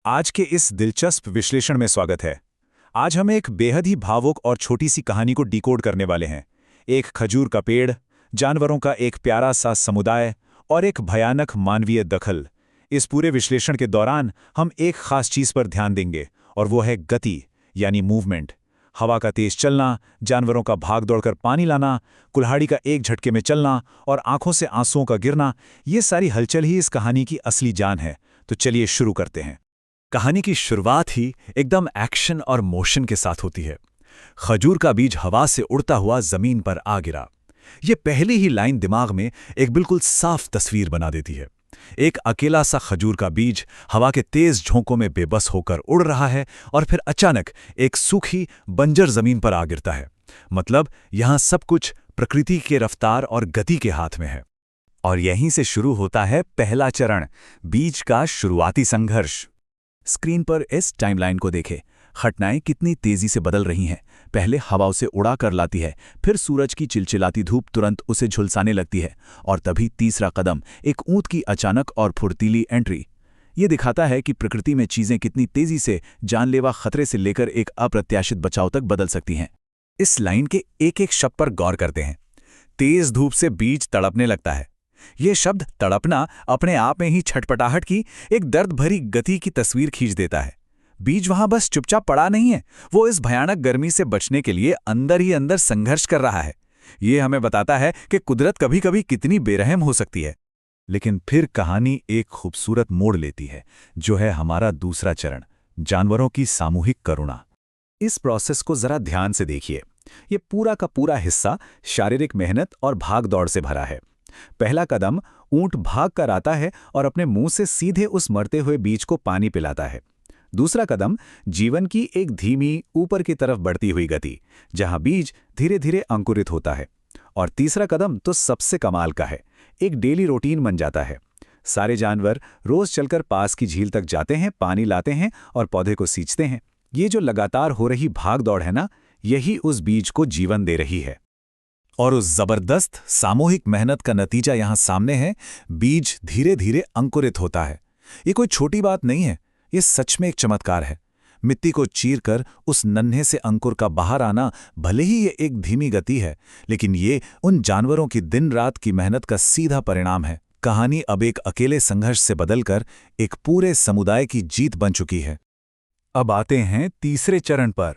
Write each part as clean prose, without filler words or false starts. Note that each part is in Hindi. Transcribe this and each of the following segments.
आज के इस दिलचस्प विश्लेषण में स्वागत है। आज हम एक बेहद ही भावुक और छोटी सी कहानी को डिकोड करने वाले हैं। एक खजूर का पेड़, जानवरों का एक प्यारा सा समुदाय और एक भयानक मानवीय दखल। इस पूरे विश्लेषण के दौरान हम एक खास चीज पर ध्यान देंगे और वो है गति, यानी मूवमेंट। हवा का तेज चलना, जानवरों का भाग दौड़कर पानी लाना, कुल्हाड़ी का एक झटके में चलना और आंखों से आंसुओं का गिरना, ये सारी हलचल ही इस कहानी की असली जान है। तो चलिए शुरू करते हैं। कहानी की शुरुआत ही एकदम एक्शन और मोशन के साथ होती है। खजूर का बीज हवा से उड़ता हुआ जमीन पर आ गिरा। ये पहली ही लाइन दिमाग में एक बिल्कुल साफ तस्वीर बना देती है। एक अकेला सा खजूर का बीज हवा के तेज झोंकों में बेबस होकर उड़ रहा है और फिर अचानक एक सूखी बंजर जमीन पर आ गिरता है। मतलब यहां सब कुछ प्रकृति के रफ्तार और गति के हाथ में है। और यहीं से शुरू होता है पहला चरण, बीज का शुरुआती संघर्ष। स्क्रीन पर इस टाइमलाइन को देखें। घटनाएं कितनी तेजी से बदल रही हैं। पहले हवा उसे उड़ा कर लाती है, फिर सूरज की चिलचिलाती धूप तुरंत उसे झुलसाने लगती है, और तभी तीसरा कदम, एक ऊंट की अचानक और फुर्तीली एंट्री। ये दिखाता है कि प्रकृति में चीजें कितनी तेजी से जानलेवा खतरे से लेकर एक अप्रत्याशित बचाव तक बदल सकती हैं। इस लाइन के एक एक शब्द पर गौर करते हैं। तेज धूप से बीज तड़पने लगता है। ये शब्द तड़पना अपने आप में ही छटपटाहट की एक दर्द भरी गति की तस्वीर खींच देता है। बीज वहां बस चुपचाप पड़ा नहीं है, वो इस भयानक गर्मी से बचने के लिए अंदर ही अंदर संघर्ष कर रहा है। ये हमें बताता है कि कुदरत कभी कभी कितनी बेरहम हो सकती है। लेकिन फिर कहानी एक खूबसूरत मोड़ लेती है, जो है हमारा दूसरा चरण, जानवरों की सामूहिक करुणा। इस प्रोसेस को जरा ध्यान से देखिए। ये पूरा का पूरा हिस्सा शारीरिक मेहनत और भाग दौड़ से भरा है। पहला कदम, ऊंट भाग कर आता है और अपने मुंह से सीधे उस मरते हुए बीज को पानी पिलाता है। दूसरा कदम, जीवन की एक धीमी ऊपर की तरफ बढ़ती हुई गति, जहां बीज धीरे धीरे अंकुरित होता है। और तीसरा कदम तो सबसे कमाल का है, एक डेली रूटीन बन जाता है। सारे जानवर रोज चलकर पास की झील तक जाते हैं, पानी लाते हैं और पौधे को सींचते हैं। ये जो लगातार हो रही भाग दौड़ है ना, यही उस बीज को जीवन दे रही है। और उस जबरदस्त सामूहिक मेहनत का नतीजा यहां सामने है। बीज धीरे धीरे अंकुरित होता है। ये कोई छोटी बात नहीं है, ये सच में एक चमत्कार है। मिट्टी को चीरकर उस नन्हे से अंकुर का बाहर आना, भले ही ये एक धीमी गति है, लेकिन ये उन जानवरों की दिन रात की मेहनत का सीधा परिणाम है। कहानी अब एक अकेले संघर्ष से बदलकर एक पूरे समुदाय की जीत बन चुकी है। अब आते हैं तीसरे चरण पर,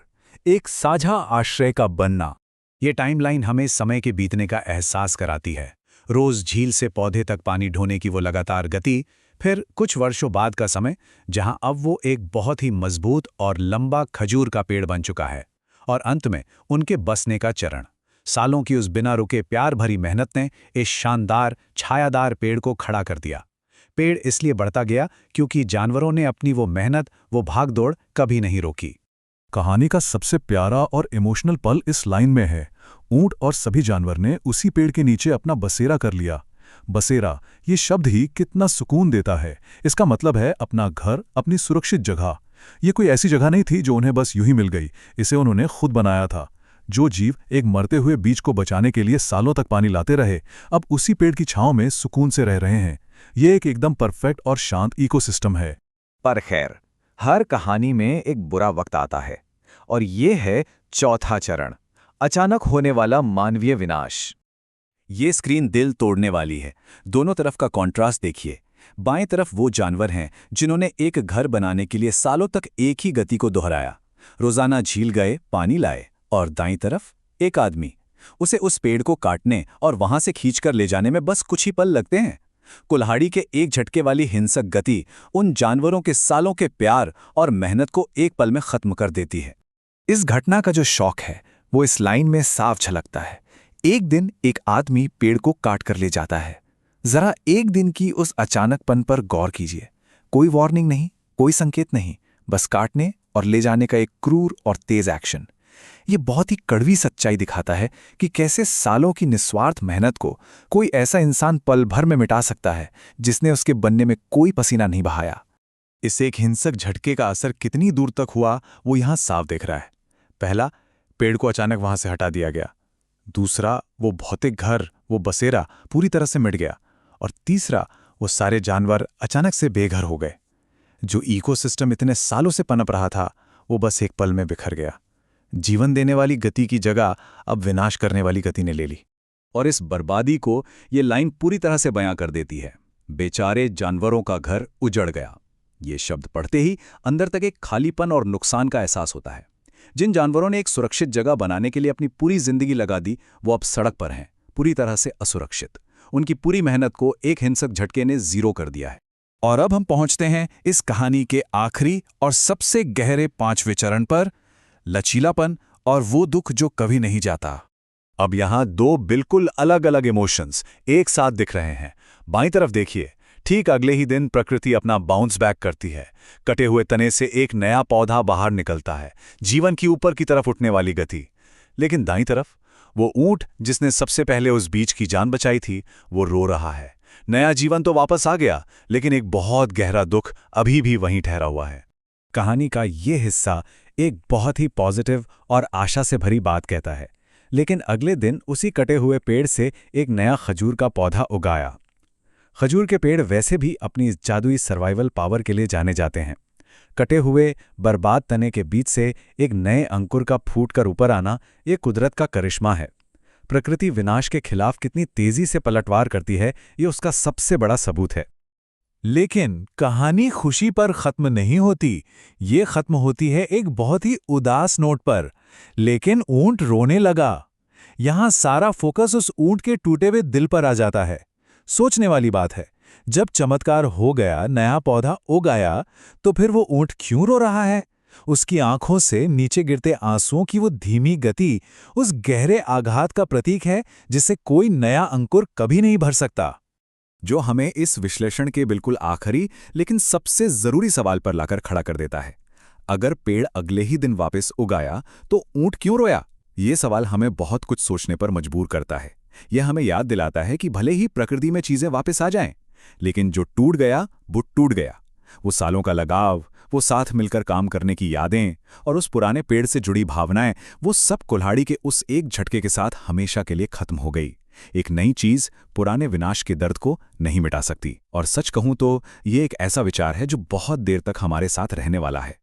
एक साझा आश्रय का बनना। ये टाइमलाइन हमें समय के बीतने का एहसास कराती है। रोज झील से पौधे तक पानी ढोने की वो लगातार गति, फिर कुछ वर्षों बाद का समय जहां अब वो एक बहुत ही मजबूत और लंबा खजूर का पेड़ बन चुका है, और अंत में उनके बसने का चरण। सालों की उस बिना रुके प्यार भरी मेहनत ने इस शानदार छायादार पेड़ को खड़ा कर दिया। पेड़ इसलिए बढ़ता गया क्योंकि जानवरों ने अपनी वो मेहनत, वो भागदौड़ कभी नहीं रोकी। कहानी का सबसे प्यारा और इमोशनल पल इस लाइन में है। ऊंट और सभी जानवर ने उसी पेड़ के नीचे अपना बसेरा कर लिया। बसेरा, ये शब्द ही कितना सुकून देता है। इसका मतलब है अपना घर, अपनी सुरक्षित जगह। ये कोई ऐसी जगह नहीं थी जो उन्हें बस यूं ही मिल गई, इसे उन्होंने खुद बनाया था। जो जीव एक मरते हुए बीज को बचाने के लिए सालों तक पानी लाते रहे, अब उसी पेड़ की छांव में सुकून से रह रहे हैं। ये एक एकदम परफेक्ट और शांत इकोसिस्टम है। पर खैर, हर कहानी में एक बुरा वक्त आता है, और ये है चौथा चरण, अचानक होने वाला मानवीय विनाश। ये स्क्रीन दिल तोड़ने वाली है। दोनों तरफ का कॉन्ट्रास्ट देखिए। बाएं तरफ वो जानवर हैं जिन्होंने एक घर बनाने के लिए सालों तक एक ही गति को दोहराया, रोजाना झील गए, पानी लाए। और दाईं तरफ एक आदमी, उसे उस पेड़ को काटने और वहां से खींचकर ले जाने में बस कुछ ही पल लगते हैं। कुल्हाड़ी के एक झटके वाली हिंसक गति उन जानवरों के सालों के प्यार और मेहनत को एक पल में खत्म कर देती है। इस घटना का जो शौक है वो इस लाइन में साफ झलकता है। एक दिन एक आदमी पेड़ को काट कर ले जाता है। जरा एक दिन की उस अचानकपन पर गौर कीजिए। कोई वार्निंग नहीं, कोई संकेत नहीं, बस काटने और ले जाने का एक क्रूर और तेज एक्शन। ये बहुत ही कड़वी सच्चाई दिखाता है कि कैसे सालों की निस्वार्थ मेहनत को कोई ऐसा इंसान पल भर में मिटा सकता है जिसने उसके बनने में कोई पसीना नहीं बहाया। इस एक हिंसक झटके का असर कितनी दूर तक हुआ वो यहां साफ दिख रहा है। पहला, पेड़ को अचानक वहां से हटा दिया गया। दूसरा, वो भौतिक घर, वो बसेरा पूरी तरह से मिट गया। और तीसरा, वो सारे जानवर अचानक से बेघर हो गए। जो इकोसिस्टम इतने सालों से पनप रहा था वो बस एक पल में बिखर गया। जीवन देने वाली गति की जगह अब विनाश करने वाली गति ने ले ली। और इस बर्बादी को ये लाइन पूरी तरह से बयां कर देती है। बेचारे जानवरों का घर उजड़ गया। ये शब्द पढ़ते ही अंदर तक एक खालीपन और नुकसान का एहसास होता है। जिन जानवरों ने एक सुरक्षित जगह बनाने के लिए अपनी पूरी जिंदगी लगा दी, वो अब सड़क पर हैं, पूरी तरह से असुरक्षित। उनकी पूरी मेहनत को एक हिंसक झटके ने जीरो कर दिया है। और अब हम पहुंचते हैं इस कहानी के आखिरी और सबसे गहरे 5वें चरण पर, लचीलापन और वो दुख जो कभी नहीं जाता। अब यहां दो बिल्कुल अलग अलग इमोशंस एक साथ दिख रहे हैं। बाईं तरफ देखिए, ठीक अगले ही दिन प्रकृति अपना बाउंस बैक करती है। कटे हुए तने से एक नया पौधा बाहर निकलता है, जीवन की ऊपर की तरफ उठने वाली गति। लेकिन दाईं तरफ वो ऊंट जिसने सबसे पहले उस बीज की जान बचाई थी, वो रो रहा है। नया जीवन तो वापस आ गया, लेकिन एक बहुत गहरा दुख अभी भी वहीं ठहरा हुआ है। कहानी का ये हिस्सा एक बहुत ही पॉजिटिव और आशा से भरी बात कहता है, लेकिन अगले दिन उसी कटे हुए पेड़ से एक नया खजूर का पौधा उगाया। खजूर के पेड़ वैसे भी अपनी जादुई सर्वाइवल पावर के लिए जाने जाते हैं। कटे हुए बर्बाद तने के बीच से एक नए अंकुर का फूटकर ऊपर आना, ये कुदरत का करिश्मा है। प्रकृति विनाश के खिलाफ कितनी तेजी से पलटवार करती है, ये उसका सबसे बड़ा सबूत है। लेकिन कहानी खुशी पर खत्म नहीं होती। ये खत्म होती है एक बहुत ही उदास नोट पर। लेकिन ऊंट रोने लगा। यहां सारा फोकस उस ऊंट के टूटे हुए दिल पर आ जाता है। सोचने वाली बात है, जब चमत्कार हो गया, नया पौधा उग आया, तो फिर वो ऊंट क्यों रो रहा है? उसकी आंखों से नीचे गिरते आंसुओं की वो धीमी गति उस गहरे आघात का प्रतीक है जिसे कोई नया अंकुर कभी नहीं भर सकता। जो हमें इस विश्लेषण के बिल्कुल आखिरी लेकिन सबसे जरूरी सवाल पर लाकर खड़ा कर देता है। अगर पेड़ अगले ही दिन वापस उगाया तो ऊंट क्यों रोया? ये सवाल हमें बहुत कुछ सोचने पर मजबूर करता है। यह हमें याद दिलाता है कि भले ही प्रकृति में चीजें वापस आ जाएं, लेकिन जो टूट गया वो टूट गया। वो सालों का लगाव, वो साथ मिलकर काम करने की यादें और उस पुराने पेड़ से जुड़ी भावनाएं, वो सब कुल्हाड़ी के उस एक झटके के साथ हमेशा के लिए खत्म हो गई। एक नई चीज पुराने विनाश के दर्द को नहीं मिटा सकती। और सच कहूं तो ये एक ऐसा विचार है जो बहुत देर तक हमारे साथ रहने वाला है।